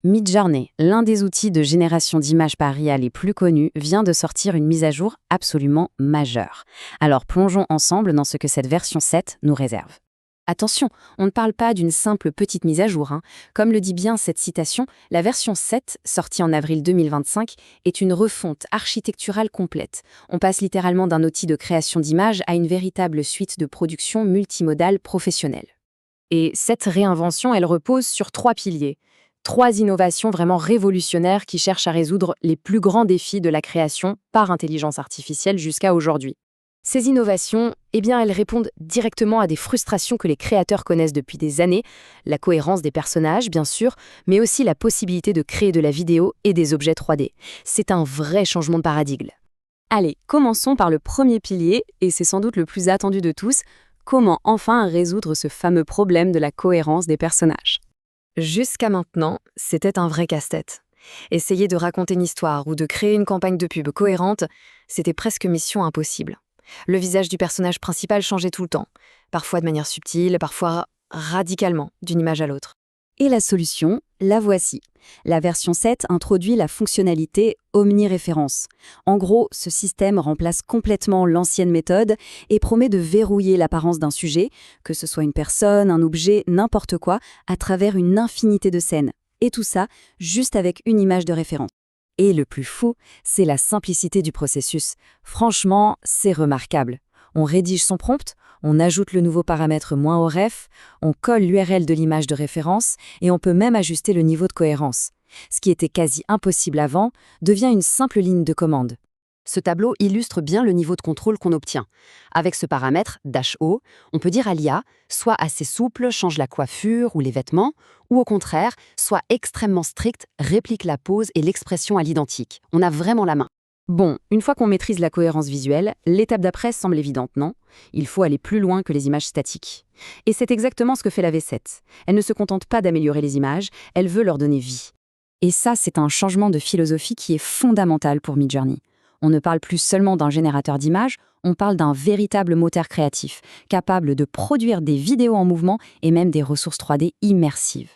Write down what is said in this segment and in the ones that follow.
Midjourney, l'un des outils de génération d'images par IA les plus connus, vient de sortir une mise à jour absolument majeure. Alors plongeons ensemble dans ce que cette version 7 nous réserve. Attention, on ne parle pas d'une simple petite mise à jour. Comme le dit bien cette citation, la version 7, sortie en avril 2025, est une refonte architecturale complète. On passe littéralement d'un outil de création d'images à une véritable suite de production multimodale professionnelle. Et cette réinvention, elle repose sur 3 piliers. 3 innovations vraiment révolutionnaires qui cherchent à résoudre les plus grands défis de la création par intelligence artificielle jusqu'à aujourd'hui. Ces innovations, elles répondent directement à des frustrations que les créateurs connaissent depuis des années, la cohérence des personnages, bien sûr, mais aussi la possibilité de créer de la vidéo et des objets 3D. C'est un vrai changement de paradigme. Allez, commençons par le premier pilier, et c'est sans doute le plus attendu de tous, comment enfin résoudre ce fameux problème de la cohérence des personnages. Jusqu'à maintenant, c'était un vrai casse-tête. Essayer de raconter une histoire ou de créer une campagne de pub cohérente, c'était presque mission impossible. Le visage du personnage principal changeait tout le temps, parfois de manière subtile, parfois radicalement d'une image à l'autre. Et la solution, la voici. La version 7 introduit la fonctionnalité omniréférence. En gros, ce système remplace complètement l'ancienne méthode et promet de verrouiller l'apparence d'un sujet, que ce soit une personne, un objet, n'importe quoi, à travers une infinité de scènes. Et tout ça, juste avec une image de référence. Et le plus fou, c'est la simplicité du processus. Franchement, c'est remarquable. On rédige son prompt, on ajoute le nouveau paramètre moins au ref, on colle l'URL de l'image de référence et on peut même ajuster le niveau de cohérence. Ce qui était quasi impossible avant devient une simple ligne de commande. Ce tableau illustre bien le niveau de contrôle qu'on obtient. Avec ce paramètre -O, on peut dire à l'IA, soit assez souple, change la coiffure ou les vêtements, ou au contraire, soit extrêmement strict, réplique la pose et l'expression à l'identique. On a vraiment la main. Bon, une fois qu'on maîtrise la cohérence visuelle, l'étape d'après semble évidente, non? Il faut aller plus loin que les images statiques. Et c'est exactement ce que fait la V7. Elle ne se contente pas d'améliorer les images, elle veut leur donner vie. Et ça, c'est un changement de philosophie qui est fondamental pour Midjourney. On ne parle plus seulement d'un générateur d'images, on parle d'un véritable moteur créatif, capable de produire des vidéos en mouvement et même des ressources 3D immersives.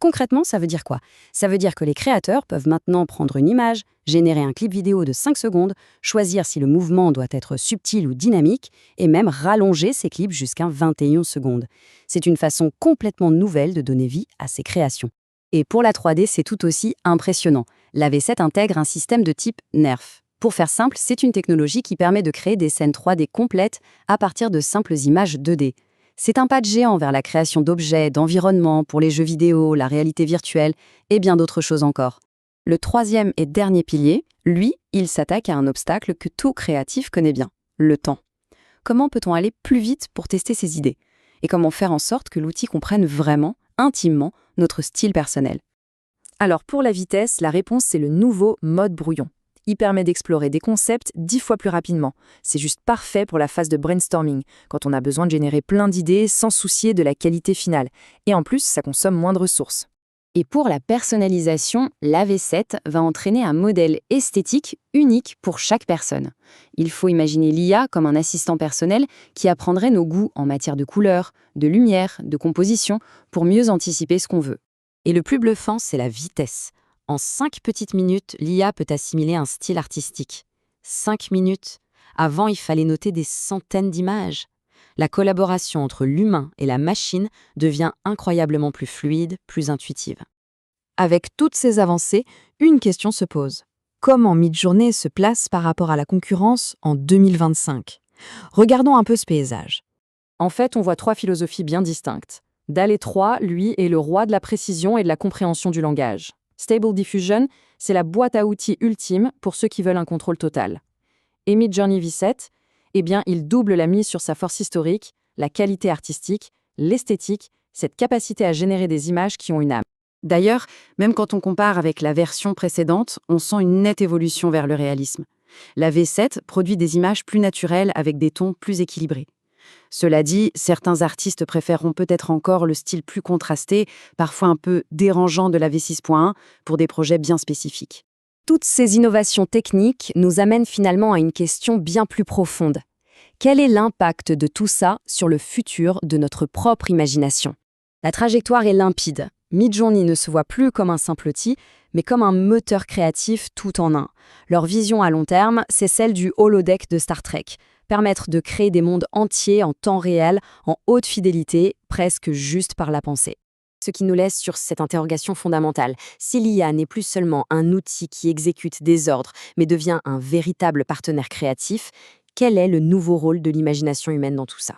Concrètement, ça veut dire quoi? Ça veut dire que les créateurs peuvent maintenant prendre une image, générer un clip vidéo de 5 secondes, choisir si le mouvement doit être subtil ou dynamique, et même rallonger ces clips jusqu'à 21 secondes. C'est une façon complètement nouvelle de donner vie à ces créations. Et pour la 3D, c'est tout aussi impressionnant. La V7 intègre un système de type NeRF. Pour faire simple, c'est une technologie qui permet de créer des scènes 3D complètes à partir de simples images 2D. C'est un pas de géant vers la création d'objets, d'environnements pour les jeux vidéo, la réalité virtuelle et bien d'autres choses encore. Le troisième et dernier pilier, lui, il s'attaque à un obstacle que tout créatif connaît bien, le temps. Comment peut-on aller plus vite pour tester ses idées? Et comment faire en sorte que l'outil comprenne vraiment, intimement, notre style personnel? Alors pour la vitesse, la réponse c'est le nouveau mode brouillon. Il permet d'explorer des concepts 10 fois plus rapidement. C'est juste parfait pour la phase de brainstorming, quand on a besoin de générer plein d'idées sans soucier de la qualité finale. Et en plus, ça consomme moins de ressources. Et pour la personnalisation, la V7 va entraîner un modèle esthétique unique pour chaque personne. Il faut imaginer l'IA comme un assistant personnel qui apprendrait nos goûts en matière de couleurs, de lumière, de composition, pour mieux anticiper ce qu'on veut. Et le plus bluffant, c'est la vitesse. En 5 petites minutes, l'IA peut assimiler un style artistique. 5 minutes. Avant, il fallait noter des centaines d'images. La collaboration entre l'humain et la machine devient incroyablement plus fluide, plus intuitive. Avec toutes ces avancées, une question se pose. Comment Midjourney se place par rapport à la concurrence en 2025? Regardons un peu ce paysage. En fait, on voit 3 philosophies bien distinctes. DALL-E 3, lui, est le roi de la précision et de la compréhension du langage. Stable Diffusion, c'est la boîte à outils ultime pour ceux qui veulent un contrôle total. Et Midjourney V7, il double la mise sur sa force historique, la qualité artistique, l'esthétique, cette capacité à générer des images qui ont une âme. D'ailleurs, même quand on compare avec la version précédente, on sent une nette évolution vers le réalisme. La V7 produit des images plus naturelles avec des tons plus équilibrés. Cela dit, certains artistes préféreront peut-être encore le style plus contrasté, parfois un peu dérangeant de la V6.1 pour des projets bien spécifiques. Toutes ces innovations techniques nous amènent finalement à une question bien plus profonde. Quel est l'impact de tout ça sur le futur de notre propre imagination? La trajectoire est limpide. Midjourney ne se voit plus comme un simple outil, mais comme un moteur créatif tout en un. Leur vision à long terme, c'est celle du holodeck de Star Trek, permettre de créer des mondes entiers en temps réel, en haute fidélité, presque juste par la pensée. Ce qui nous laisse sur cette interrogation fondamentale. Si l'IA n'est plus seulement un outil qui exécute des ordres, mais devient un véritable partenaire créatif, quel est le nouveau rôle de l'imagination humaine dans tout ça?